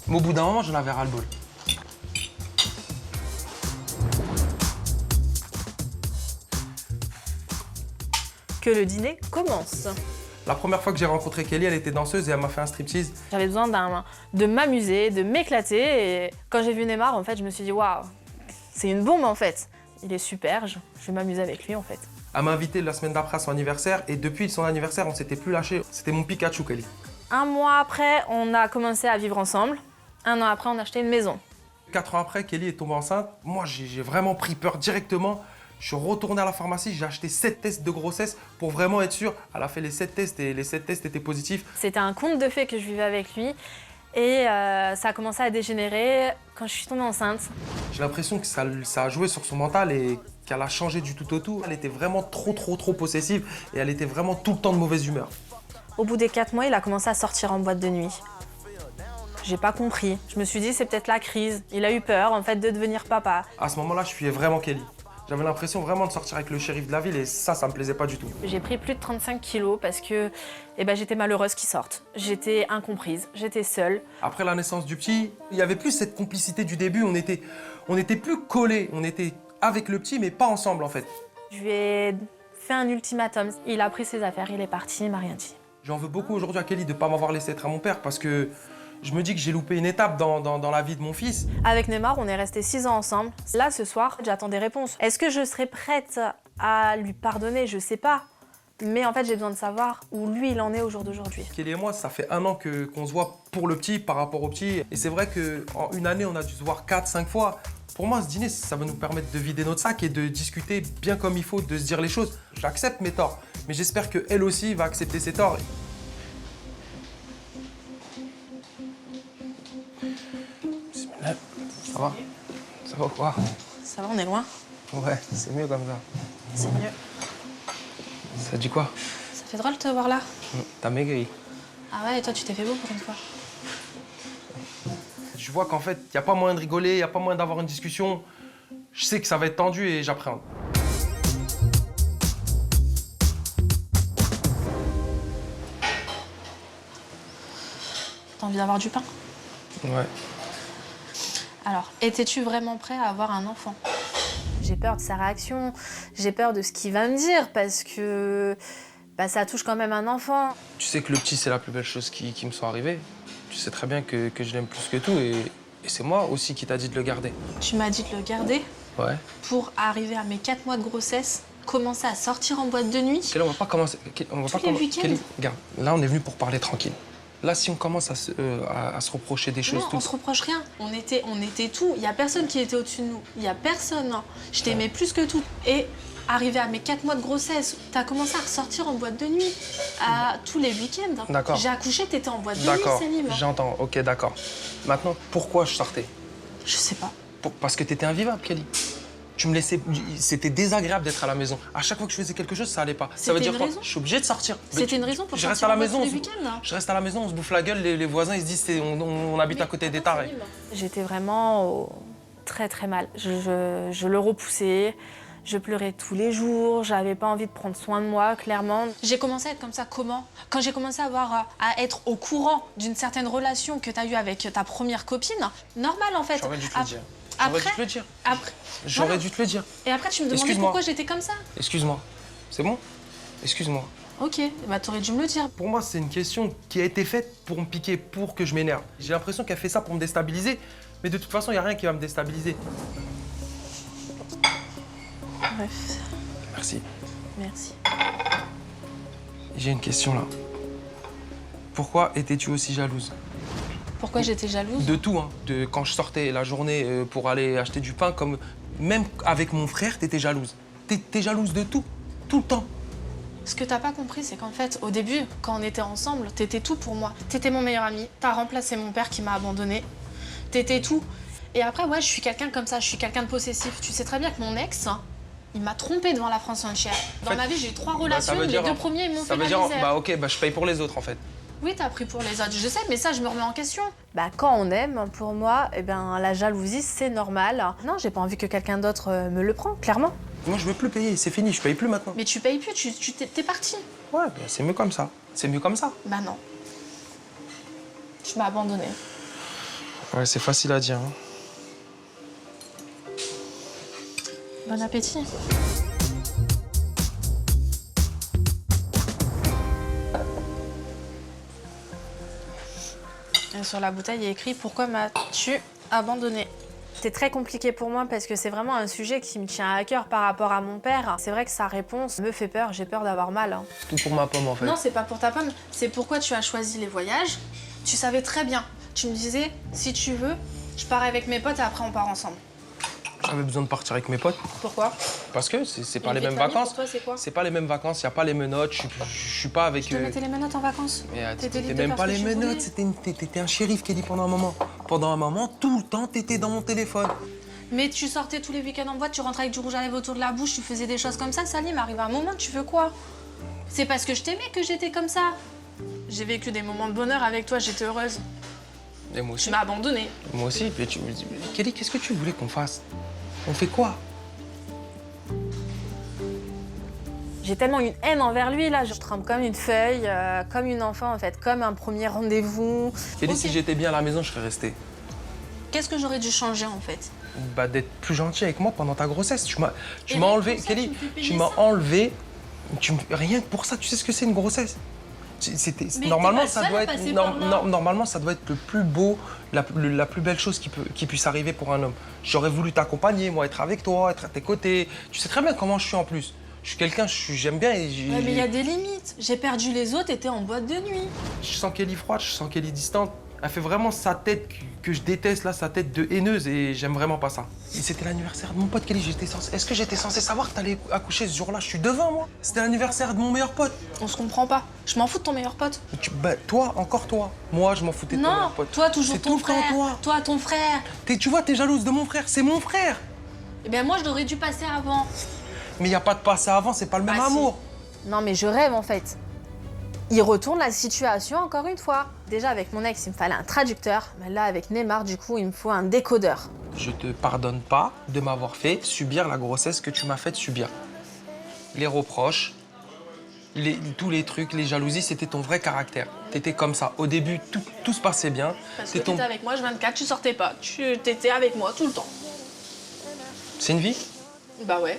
Mais au bout d'un moment, j'en avais ras-le-bol. Que le dîner commence. La première fois que j'ai rencontré Kelly, elle était danseuse et elle m'a fait un striptease. J'avais besoin de m'amuser, de m'éclater. Et quand j'ai vu Neymar, en fait, je me suis dit, waouh, c'est une bombe en fait. Il est super, je vais m'amuser avec lui en fait. Elle m'a invité la semaine d'après à son anniversaire et depuis son anniversaire, on s'était plus lâché. C'était mon Pikachu, Kelly. Un mois après, on a commencé à vivre ensemble. Un an après, on a acheté une maison. 4 ans après, Kelly est tombée enceinte. Moi, j'ai vraiment pris peur directement. Je suis retourné à la pharmacie, j'ai acheté 7 tests de grossesse pour vraiment être sûr. Elle a fait les 7 tests et les 7 tests étaient positifs. C'était un conte de fées que je vivais avec lui. Et ça a commencé à dégénérer quand je suis tombée enceinte. J'ai l'impression que ça a joué sur son mental et qu'elle a changé du tout au tout. Elle était vraiment trop possessive et elle était vraiment tout le temps de mauvaise humeur. Au bout des 4 mois, il a commencé à sortir en boîte de nuit. J'ai pas compris. Je me suis dit, c'est peut-être la crise. Il a eu peur, en fait, de devenir papa. À ce moment-là, je fuyais vraiment Kelly. J'avais l'impression vraiment de sortir avec le shérif de la ville et ça me plaisait pas du tout. J'ai pris plus de 35 kilos parce que j'étais malheureuse qu'il sorte. J'étais incomprise, j'étais seule. Après la naissance du petit, il y avait plus cette complicité du début. On était plus collés. On était avec le petit, mais pas ensemble en fait. Je lui ai fait un ultimatum. Il a pris ses affaires, il est parti, il m'a rien dit. J'en veux beaucoup aujourd'hui à Kelly de ne pas m'avoir laissé être à mon père parce que je me dis que j'ai loupé une étape dans la vie de mon fils. Avec Neymar, on est restés 6 ans ensemble. Là, ce soir, j'attends des réponses. Est-ce que je serai prête à lui pardonner? Je sais pas. Mais en fait, j'ai besoin de savoir où lui, il en est au jour d'aujourd'hui. Kelly et moi, ça fait 1 an qu'on se voit pour le petit, par rapport au petit. Et c'est vrai qu'en une année, on a dû se voir 4-5 fois. Pour moi, ce dîner, ça va nous permettre de vider notre sac et de discuter bien comme il faut, de se dire les choses. J'accepte mes torts, mais j'espère qu'elle aussi va accepter ses torts. Ça va? Ça va quoi? Ça va, on est loin? Ouais, c'est mieux comme ça. C'est mieux. Ça dit quoi? Ça fait drôle de te voir là. T'as maigri. Ah ouais, et toi, tu t'es fait beau pour une fois. Je vois qu'en fait, il n'y a pas moyen de rigoler, il n'y a pas moyen d'avoir une discussion. Je sais que ça va être tendu et j'appréhende. T'as envie d'avoir du pain? Ouais. Alors, étais-tu vraiment prêt à avoir un enfant? J'ai peur de sa réaction, j'ai peur de ce qu'il va me dire parce que ça touche quand même un enfant. Tu sais que le petit, c'est la plus belle chose qui me soit arrivée. Tu sais très bien que je l'aime plus que tout et c'est moi aussi qui t'a dit de le garder. Tu m'as dit de le garder Ouais. pour arriver à mes 4 mois de grossesse, commencer à sortir en boîte de nuit. Kelly, on va pas commencer. On va Tous pas les commencer. week-ends. Kelly, regarde, là, on est venu pour parler tranquille. Là, si on commence à se reprocher des choses... Non, on se reproche rien. On était tout. Il y a personne qui était au-dessus de nous. Il y a personne. Hein. Je t'aimais plus que tout. Et arrivé à mes 4 mois de grossesse, t'as commencé à ressortir en boîte de nuit tous les week-ends. D'accord. J'ai accouché, t'étais en boîte de nuit, D'accord, Salim. j'entends. Ok, d'accord. Maintenant, pourquoi je sortais? Je sais pas. Parce que t'étais invivable, Kelly. Tu me laissais... C'était désagréable d'être à la maison. À chaque fois que je faisais quelque chose, ça allait pas. Ça veut dire quoi? Je suis obligé de sortir. C'était une raison pour je reste sortir à la en boîte maison. tous les week-ends. Je reste à la maison, on se bouffe la gueule, les voisins ils se disent on habite à côté des tarés. J'étais vraiment très très mal. Je le repoussais, je pleurais tous les jours, j'avais pas envie de prendre soin de moi, clairement. J'ai commencé à être comme ça comment? Quand j'ai commencé à être au courant d'une certaine relation que tu as eue avec ta première copine, normal en fait. J'aurais dû te le dire. J'aurais dû te le dire. J'aurais dû te le dire. Et après tu me demandais pourquoi j'étais comme ça. Excuse-moi. C'est bon? Excuse-moi. Ok, bah t'aurais dû me le dire. Pour moi, c'est une question qui a été faite pour me piquer, pour que je m'énerve. J'ai l'impression qu'elle fait ça pour me déstabiliser, mais de toute façon, il n'y a rien qui va me déstabiliser. Bref. Merci. Merci. J'ai une question là. Pourquoi étais-tu aussi jalouse? Pourquoi j'étais jalouse? De tout, hein. De quand je sortais la journée pour aller acheter du pain, comme même avec mon frère, t'étais jalouse. T'es jalouse de tout, tout le temps. Ce que t'as pas compris, c'est qu'en fait, au début, quand on était ensemble, t'étais tout pour moi. T'étais mon meilleur ami, t'as remplacé mon père qui m'a abandonnée. T'étais tout. Et après, ouais, je suis quelqu'un comme ça, je suis quelqu'un de possessif. Tu sais très bien que mon ex, il m'a trompée devant la France entière. Dans ma vie, j'ai eu 3 relations, les 2 premiers, ils m'ont fait la misère. Bah ok, bah je paye pour les autres en fait. Oui, t'as pris pour les autres, je sais, mais ça, je me remets en question. Bah, quand on aime, pour moi, la jalousie, c'est normal. Non, j'ai pas envie que quelqu'un d'autre me le prenne, clairement. Moi, je veux plus payer, c'est fini, je paye plus maintenant. Mais tu payes plus, t'es parti. Ouais, bah, c'est mieux comme ça. C'est mieux comme ça. Bah non. Tu m'as abandonnée. Ouais, c'est facile à dire. Hein. Bon appétit. Et sur la bouteille, il est écrit « Pourquoi m'as-tu abandonné ?» C'est très compliqué pour moi parce que c'est vraiment un sujet qui me tient à cœur par rapport à mon père. C'est vrai que sa réponse me fait peur, j'ai peur d'avoir mal. Hein. Tout pour ma pomme, en fait. Non, c'est pas pour ta pomme, c'est pourquoi tu as choisi les voyages. Tu savais très bien. Tu me disais, si tu veux, je pars avec mes potes et après on part ensemble. J'avais besoin de partir avec mes potes. Pourquoi? Parce que c'est pas Une les vie de mêmes famille, vacances. pour toi, c'est quoi? C'est pas les mêmes vacances, y a pas les menottes, je suis pas avec... Tu te mettais les menottes en vacances? Mais T'étais t'étais libre de même faire pas ce les que tu menottes, voulais. t'étais un shérif, Kelly, pendant un moment. Pendant un moment, tout le temps, t'étais dans mon téléphone. Mais tu sortais tous les week-ends en boîte, tu rentrais avec du rouge à lèvres autour de la bouche, tu faisais des choses comme ça, Salim, arrive un moment, tu veux quoi? C'est parce que je t'aimais que j'étais comme ça. J'ai vécu des moments de bonheur avec toi, j'étais heureuse. Et moi aussi. Tu m'as abandonnée. Moi aussi. Mais tu me dis, Kelly, qu'est-ce que tu voulais qu'on fasse? On fait quoi? J'ai tellement une haine envers lui, là, je tremble comme une feuille, comme une enfant en fait, comme un premier rendez-vous. Kelly, Ok. si j'étais bien à la maison, je serais resté. Qu'est-ce que j'aurais dû changer en fait? Bah, d'être plus gentil avec moi pendant ta grossesse. Tu m'as Et enlevé, pour ça, Kelly, tu me fais payer tu m'as ça. enlevé. Rien que pour ça, tu sais ce que c'est une grossesse? Mais Normalement, t'es pas ça seule doit à être passer par là. normalement, ça doit être le plus beau, la plus belle chose qui puisse arriver pour un homme. J'aurais voulu t'accompagner, moi, être avec toi, être à tes côtés. Tu sais très bien comment je suis en plus. Je suis quelqu'un, j'aime bien et Ouais, mais il y a des limites. J'ai perdu les autres, t'étais en boîte de nuit. je sens qu'elle est froide, je sens qu'elle est distante. Elle fait vraiment sa tête que je déteste, là, sa tête de haineuse, et j'aime vraiment pas ça. Et c'était l'anniversaire de mon pote, Kelly. Est-ce que j'étais censé savoir que t'allais accoucher ce jour-là? Je suis devant, moi. C'était l'anniversaire de mon meilleur pote. On se comprend pas. Je m'en fous de ton meilleur pote. Bah, toi, encore toi. Moi, je m'en foutais de ton Non, meilleur pote. toi toujours C'est ton tout le temps frère. toi. Toi, ton frère. Tu vois, t'es jalouse de mon frère. C'est mon frère. Eh bien moi, je l'aurais dû passer avant. Mais y a pas de passé avant, c'est pas le même Bah, si. amour. Non, mais je rêve en fait. Il retourne la situation encore une fois. Déjà, avec mon ex, il me fallait un traducteur. Mais là, avec Neymar, du coup, il me faut un décodeur. Je te pardonne pas de m'avoir fait subir la grossesse que tu m'as fait subir. Les reproches, tous les trucs, les jalousies, c'était ton vrai caractère. T'étais comme ça. Au début, tout se passait bien. Parce que C'est ton- t'étais avec moi, je 24, tu sortais pas. Tu t'étais avec moi tout le temps. C'est une vie? Bah ouais.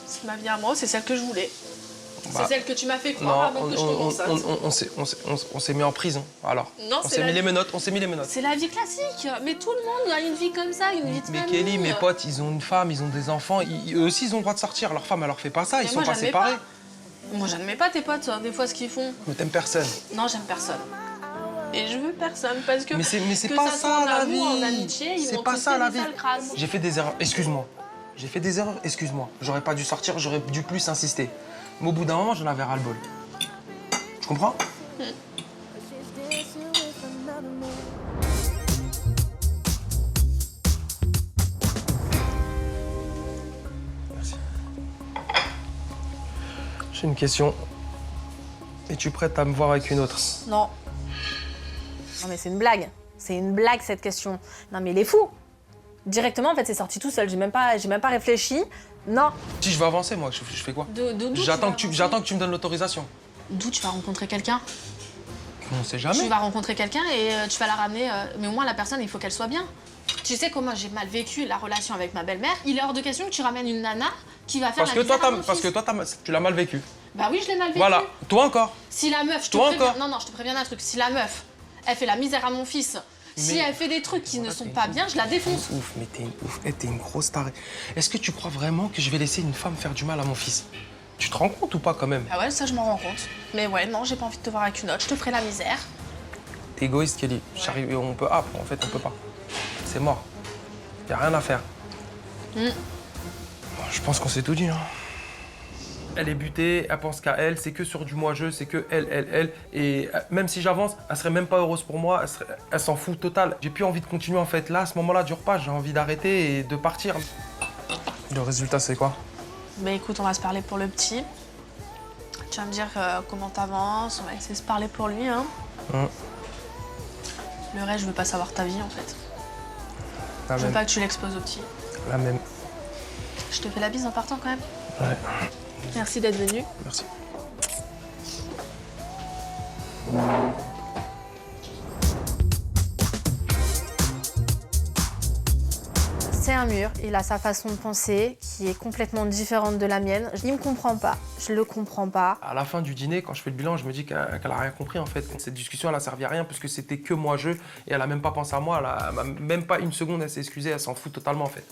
C'est ma vie à moi, c'est celle que je voulais. Bah, c'est celle que tu m'as fait croire Non, avant que je commence. on s'est mis en prison. Alors, Non, on c'est s'est la mis les vie. menottes, on s'est mis les menottes. C'est la vie classique. Mais tout le monde a une vie comme ça, une vie de Mais famille. Kelly, mes potes, ils ont une femme, ils ont des enfants. Eux aussi, ils ont le droit de sortir. Leur femme, elle leur fait pas ça. Ils Mais sont moi, pas j'admets séparés. pas. Moi, j'admets pas tes potes, des fois, ce qu'ils font. Mais t'aimes personne. Non, j'aime personne. Et je veux personne parce que. Mais c'est que pas ça ça, soit en la amour, vie. en amitié, ils C'est vont pas tous ça, faire la des vie. sales crasses. J'ai fait des erreurs. Excuse-moi. J'ai fait des erreurs. Excuse-moi. J'aurais pas dû sortir. J'aurais dû plus insister. Mais au bout d'un moment, j'en avais ras-le-bol. Tu comprends? Merci. J'ai une question. Es-tu prête à me voir avec une autre? Non. Non, mais c'est une blague. C'est une blague, cette question. Non, mais il est fou. Directement, en fait, c'est sorti tout seul. J'ai même pas réfléchi. Non. Si je veux avancer, moi, je fais quoi? D'où J'attends que tu vas j'attends que tu me donnes l'autorisation. D'où tu vas rencontrer quelqu'un? On sait jamais. Tu vas rencontrer quelqu'un et tu vas la ramener. Mais au moins, la personne, il faut qu'elle soit bien. Tu sais comment j'ai mal vécu la relation avec ma belle-mère. Il est hors de question que tu ramènes une nana qui va faire Parce la que toi, misère à mon parce que fils. toi, tu l'as mal vécu. Bah oui, je l'ai mal vécu. Voilà. Toi encore. Si la meuf, je te Toi préviens. encore. Non, non, je te préviens d'un truc. Si la meuf, elle fait la misère à mon fils, si Mais- elle fait des trucs qui ne Voilà, sont t'es pas une bien, je la défonce. Ouf, mais t'es une ouf. T'es une grosse tarée. Est-ce que tu crois vraiment que je vais laisser une femme faire du mal à mon fils? Tu te rends compte ou pas quand même? Ah ouais, ça, je m'en rends compte. Mais ouais, non, j'ai pas envie de te voir avec une autre. Je te ferai la misère. T'es égoïste, Kelly. J'arrive, on peut. Ah, en fait, on peut pas. C'est mort. Y a rien à faire. Mm. Je pense qu'on s'est tout dit, hein. Elle est butée, elle pense qu'à elle, c'est que sur du moi-je, c'est que elle. Et même si j'avance, elle serait même pas heureuse pour moi, elle s'en fout total. J'ai plus envie de continuer en fait. Là, à ce moment-là du repas, j'ai envie d'arrêter et de partir. Le résultat, c'est quoi? Bah écoute, on va se parler pour le petit. Tu vas me dire comment t'avances, on va essayer de se parler pour lui, hein. Le reste, je veux pas savoir ta vie, en fait. La Je veux même. pas que tu l'exposes au petit. La même. Je te fais la bise en partant, quand même. Ouais, Merci d'être venu. merci. un mur, il a sa façon de penser qui est complètement différente de la mienne. Il me comprend pas, je le comprends pas. À la fin du dîner, quand je fais le bilan, je me dis qu'elle a rien compris en fait. Cette discussion, elle a servi à rien parce que c'était que moi-je et elle a même pas pensé à moi. Elle a même pas une seconde, elle s'est excusée, elle s'en fout totalement en fait.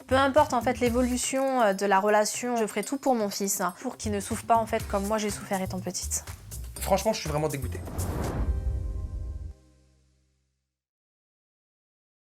Peu importe en fait l'évolution de la relation, je ferai tout pour mon fils, pour qu'il ne souffre pas en fait comme moi j'ai souffert étant petite. Franchement, je suis vraiment dégoûté.